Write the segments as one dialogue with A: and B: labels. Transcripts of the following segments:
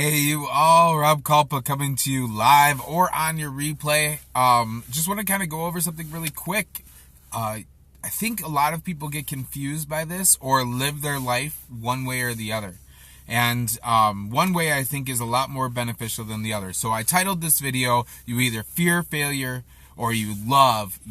A: Hey, you all, Rob Kulpa coming to you live or on your replay. Just want to kind of go over something really quick. I think a lot of people get confused by this or live their life one way or the other. And one way I think is a lot more beneficial than the other. So I titled this video, You Either Fear Failure or You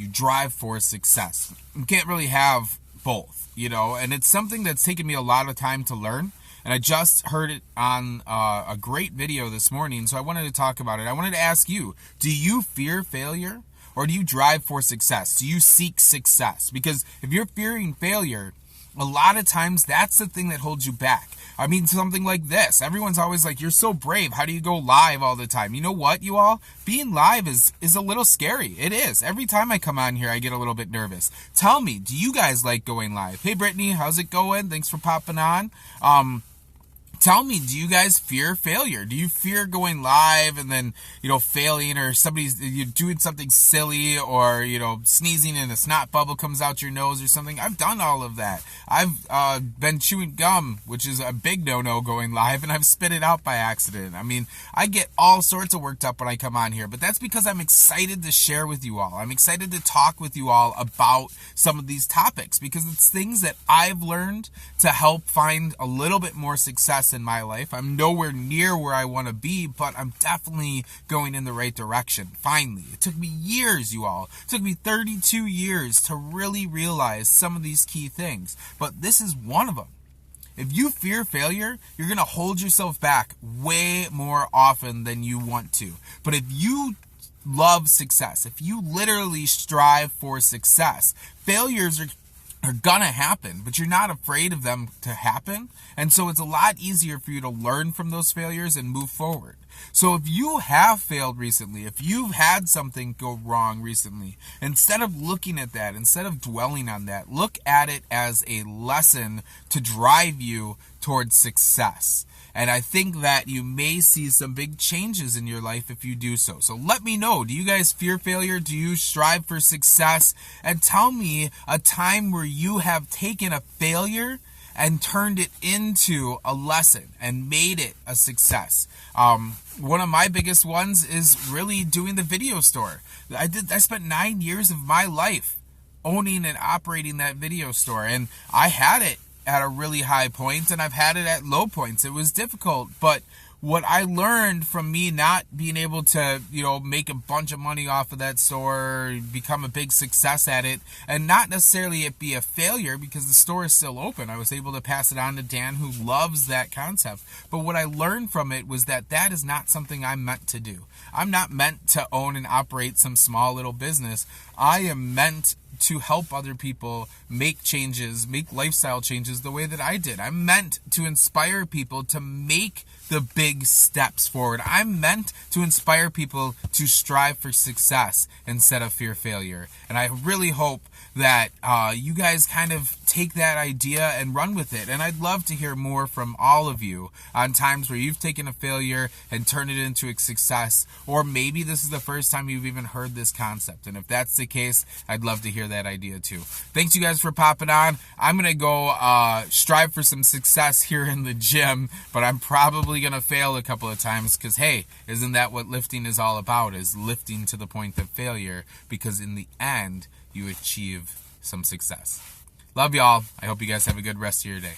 A: Drive for Success. You can't really have both, and it's something that's taken me a lot of time to learn. And I just heard it on a great video this morning, so I wanted to talk about it. I wanted to ask you, do you fear failure or do you drive for success? Do you seek success? Because if you're fearing failure, a lot of times that's the thing that holds you back. I mean, something like this. Everyone's always like, you're so brave. How do you go live all the time? You know what, you all? Being live is a little scary. It is. Every time I come on here, I get a little bit nervous. Tell me, do you guys like going live? Hey, Brittany, how's it going? Thanks for popping on. Tell me, do you guys fear failure? Do you fear going live and then, failing, or you're doing something silly, or, sneezing and a snot bubble comes out your nose or something? I've done all of that. I've been chewing gum, which is a big no-no going live, and I've spit it out by accident. I mean, I get all sorts of worked up when I come on here, but that's because I'm excited to share with you all. I'm excited to talk with you all about some of these topics because it's things that I've learned to help find a little bit more success in my life. I'm nowhere near where I want to be, but I'm definitely going in the right direction. Finally, it took me years, you all. It took me 32 years to really realize some of these key things, but this is one of them. If you fear failure, you're going to hold yourself back way more often than you want to. But if you love success, if you literally strive for success, failures are gonna happen, but you're not afraid of them to happen. And so it's a lot easier for you to learn from those failures and move forward. So if you have failed recently, if you've had something go wrong recently, instead of looking at that, instead of dwelling on that, look at it as a lesson to drive you towards success. And I think that you may see some big changes in your life if you do so. So let me know, do you guys fear failure? Do you strive for success? And tell me a time where you have taken a failure and turned it into a lesson and made it a success. One of my biggest ones is really doing the video store. I spent 9 years of my life owning and operating that video store, and I had it at a really high point, and I've had it at low points. It was difficult, but what I learned from me not being able to, make a bunch of money off of that store, become a big success at it, and not necessarily it be a failure because the store is still open. I was able to pass it on to Dan, who loves that concept. But what I learned from it was that is not something I'm meant to do. I'm not meant to own and operate some small little business. I am meant to help other people make changes, make lifestyle changes the way that I did. I'm meant to inspire people to make the big steps forward. I'm meant to inspire people to strive for success instead of fear failure. And I really hope that you guys kind of take that idea and run with it. And I'd love to hear more from all of you on times where you've taken a failure and turned it into a success, or maybe this is the first time you've even heard this concept. And if that's the case, I'd love to hear that idea too. Thanks you guys for popping on. I'm going to go strive for some success here in the gym, but I'm probably going to fail a couple of times because, hey, isn't that what lifting is all about, is lifting to the point of failure, because in the end, you achieve some success. Love y'all. I hope you guys have a good rest of your day.